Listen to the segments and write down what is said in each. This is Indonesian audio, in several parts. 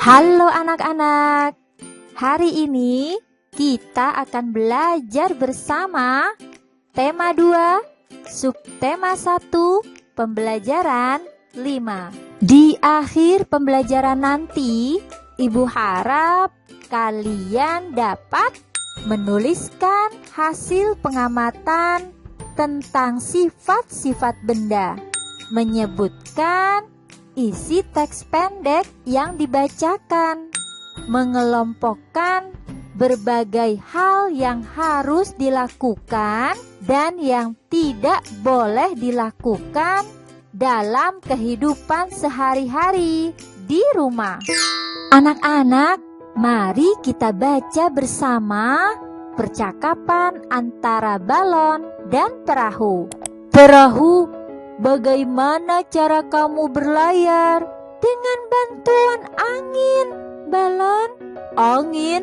Halo anak-anak, hari ini kita akan belajar bersama tema 2, subtema 1, pembelajaran 5. Di akhir pembelajaran nanti, Ibu harap kalian dapat menuliskan hasil pengamatan tentang sifat-sifat benda, menyebutkan isi teks pendek yang dibacakan, mengelompokkan berbagai hal yang harus dilakukan dan yang tidak boleh dilakukan dalam kehidupan sehari-hari di rumah. Anak-anak, mari kita baca bersama percakapan antara balon dan perahu. Perahu, bagaimana cara kamu berlayar? Dengan bantuan angin. Balon, angin?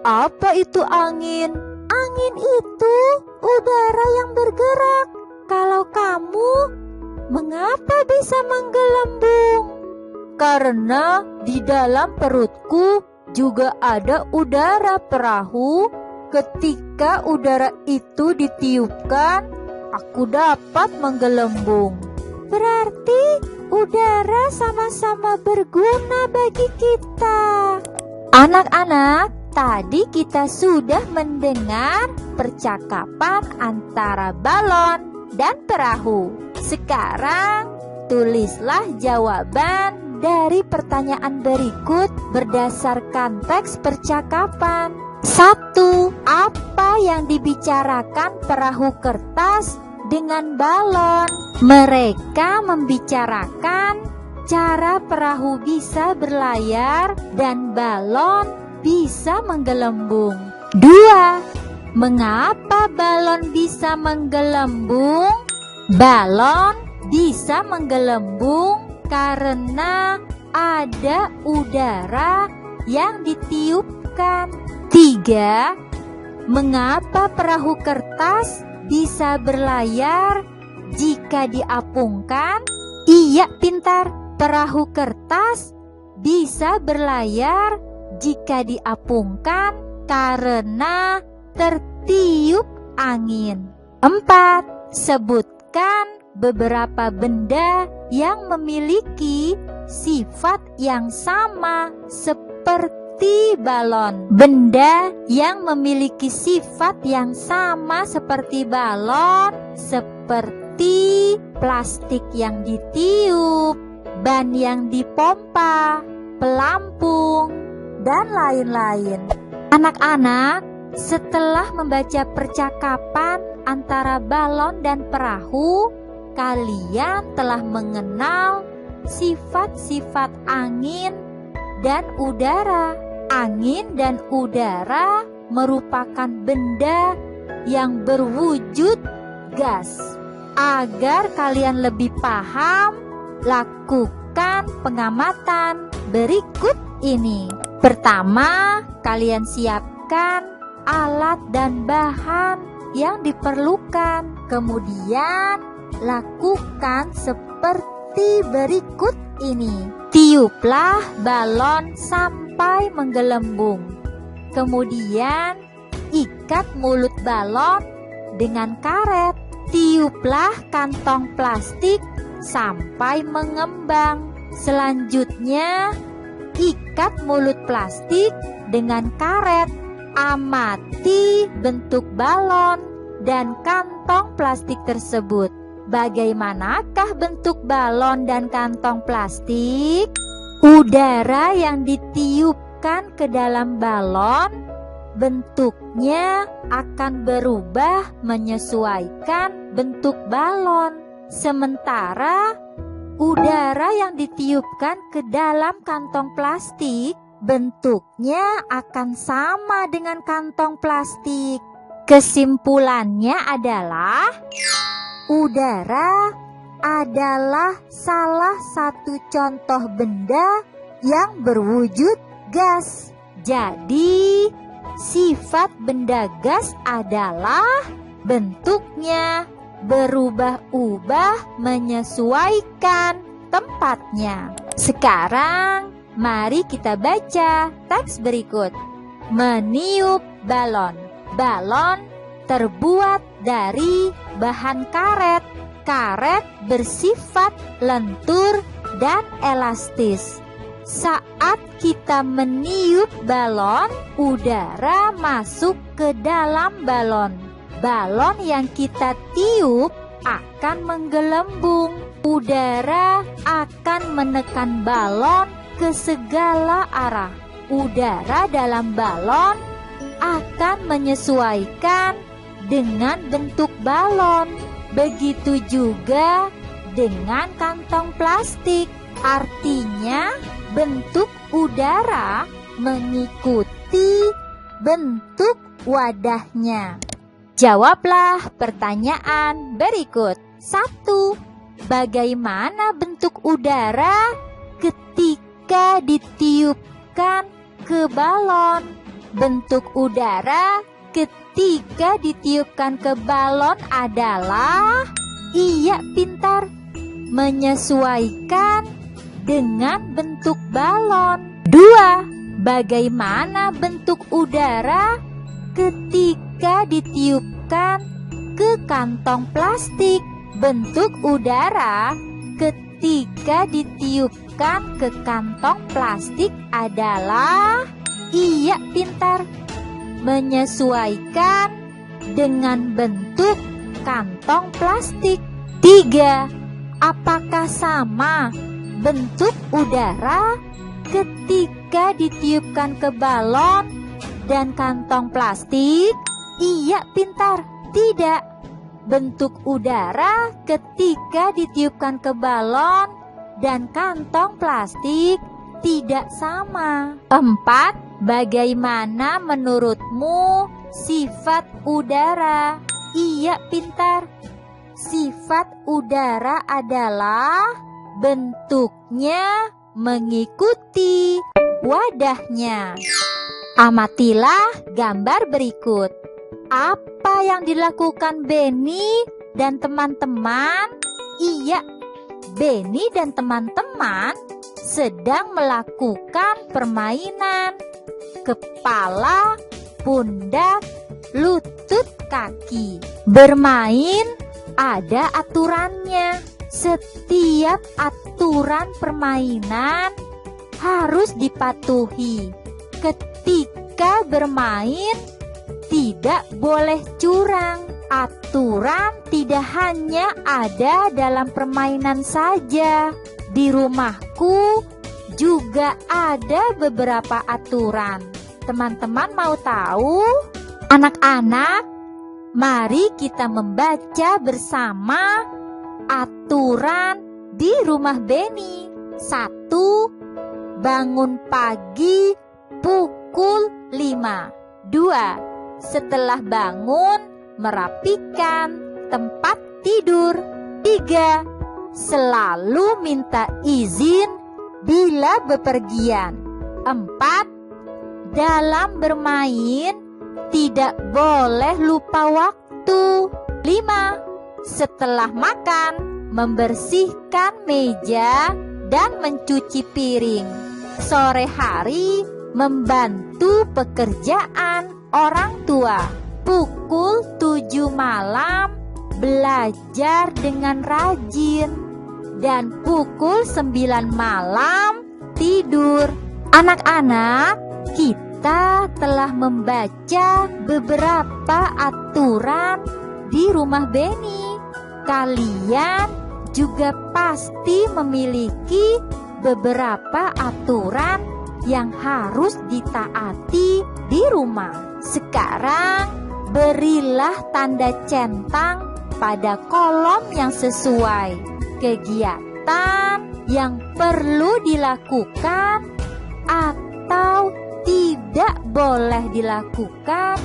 Apa itu angin? Angin itu udara yang bergerak. Kalau kamu, mengapa bisa menggelembung? Karena di dalam perutku juga ada udara perahu. Ketika udara itu ditiupkan, aku dapat menggelembung. Berarti udara sama-sama berguna bagi kita. Anak-anak, tadi kita sudah mendengar percakapan antara balon dan perahu. Sekarang tulislah jawaban dari pertanyaan berikut berdasarkan teks percakapan. 1. Apa yang dibicarakan perahu kertas dengan balon? Mereka membicarakan cara perahu bisa berlayar dan balon bisa menggelembung. 2. Mengapa balon bisa menggelembung? Balon bisa menggelembung karena ada udara yang ditiupkan. 3. Mengapa perahu kertas bisa berlayar jika diapungkan? Iya, pintar. Perahu kertas bisa berlayar jika diapungkan karena tertiup angin. 4. Sebutkan beberapa benda yang memiliki sifat yang sama seperti balon. Benda yang memiliki sifat yang sama seperti balon, seperti plastik yang ditiup, ban yang dipompa, pelampung, dan lain-lain. Anak-anak, setelah membaca percakapan antara balon dan perahu, kalian telah mengenal sifat-sifat angin dan udara. Angin dan udara merupakan benda yang berwujud gas. Agar kalian lebih paham, lakukan pengamatan berikut ini. Pertama, kalian siapkan alat dan bahan yang diperlukan. Kemudian, lakukan seperti berikut ini. Tiuplah balon sampai menggelembung. Kemudian, ikat mulut balon dengan karet. Tiuplah kantong plastik sampai mengembang. Selanjutnya, ikat mulut plastik dengan karet. Amati bentuk balon dan kantong plastik tersebut. Bagaimanakah bentuk balon dan kantong plastik? Udara yang ditiupkan ke dalam balon bentuknya akan berubah menyesuaikan bentuk balon. Sementara udara yang ditiupkan ke dalam kantong plastik bentuknya akan sama dengan kantong plastik. Kesimpulannya adalah udara adalah salah satu contoh benda yang berwujud gas. Jadi, sifat benda gas adalah bentuknya berubah-ubah menyesuaikan tempatnya. Sekarang Mari kita baca teks berikut. Meniup balon. Balon terbuat dari bahan karet. Karet bersifat lentur dan elastis. Saat kita meniup balon, udara masuk ke dalam balon. Balon yang kita tiup akan menggelembung. Udara akan menekan balon ke segala arah. Udara dalam balon akan menyesuaikan dengan bentuk balon. Begitu juga dengan kantong plastik. Artinya, bentuk udara mengikuti bentuk wadahnya. Jawablah pertanyaan berikut. 1. Bagaimana bentuk udara ketika ditiupkan ke balon? Bentuk udara ketika ditiupkan ke balon adalah, iya pintar, menyesuaikan dengan bentuk balon. 2. Bagaimana bentuk udara ketika ditiupkan ke kantong plastik? Bentuk udara ketika ditiupkan ke kantong plastik adalah, iya pintar, menyesuaikan dengan bentuk kantong plastik. 3. Apakah sama bentuk udara ketika ditiupkan ke balon dan kantong plastik? Iya pintar, tidak. Bentuk udara ketika ditiupkan ke balon dan kantong plastik tidak sama. 4. Bagaimana menurutmu sifat udara? Iya pintar. Sifat udara adalah bentuknya mengikuti wadahnya. Amatilah gambar berikut. Apa yang dilakukan Benny dan teman-teman? Iya, Benny dan teman-teman sedang melakukan permainan. Kepala, pundak, lutut, kaki. Bermain ada aturannya. Setiap aturan permainan harus dipatuhi. Ketika bermain, tidak boleh curang. Aturan tidak hanya ada dalam permainan saja. Di rumahku juga ada beberapa aturan. Teman-teman mau tahu? Anak-anak, mari kita membaca bersama aturan di rumah Benny. 1. Bangun pagi pukul 5. 2. Setelah bangun, merapikan tempat tidur. 3. Selalu minta izin bila bepergian. 4. Dalam bermain, tidak boleh lupa waktu. 5. Setelah makan, membersihkan meja dan mencuci piring. Sore hari, membantu pekerjaan orang tua. Pukul 7 malam, belajar dengan rajin. Dan pukul 9 malam, tidur. Anak-anak, kita telah membaca beberapa aturan di rumah Benny. Kalian juga pasti memiliki beberapa aturan yang harus ditaati di rumah. Sekarang berilah tanda centang pada kolom yang sesuai. Kegiatan yang perlu dilakukan atau tidak boleh dilakukan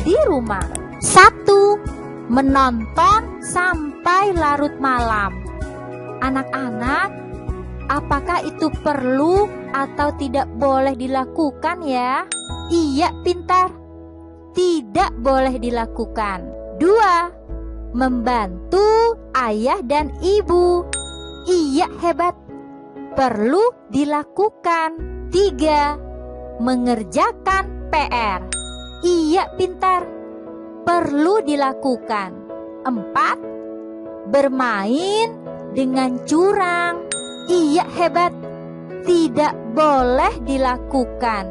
di rumah. 1. Menonton sampai larut malam. Anak-anak, apakah itu perlu atau tidak boleh dilakukan ya? Iya pintar, tidak boleh dilakukan. 2. Membantu ayah dan ibu. Iya hebat, perlu dilakukan. 3. Mengerjakan PR. Iya, pintar. Perlu dilakukan. 4. Bermain dengan curang. Iya, hebat. Tidak boleh dilakukan.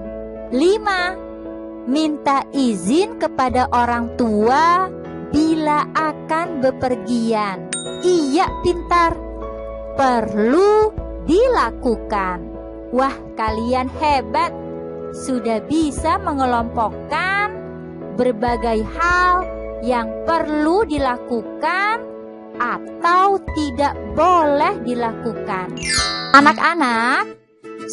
5. Minta izin kepada orang tua bila akan bepergian. Iya, pintar. Perlu dilakukan. Wah, kalian hebat. Sudah bisa mengelompokkan berbagai hal yang perlu dilakukan atau tidak boleh dilakukan. Anak-anak,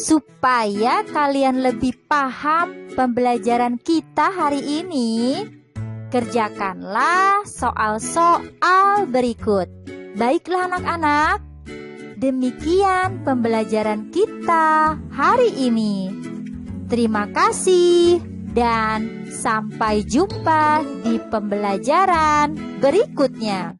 supaya kalian lebih paham pembelajaran kita hari ini, kerjakanlah soal-soal berikut. Baiklah anak-anak, demikian pembelajaran kita hari ini. Terima kasih dan sampai jumpa di pembelajaran berikutnya.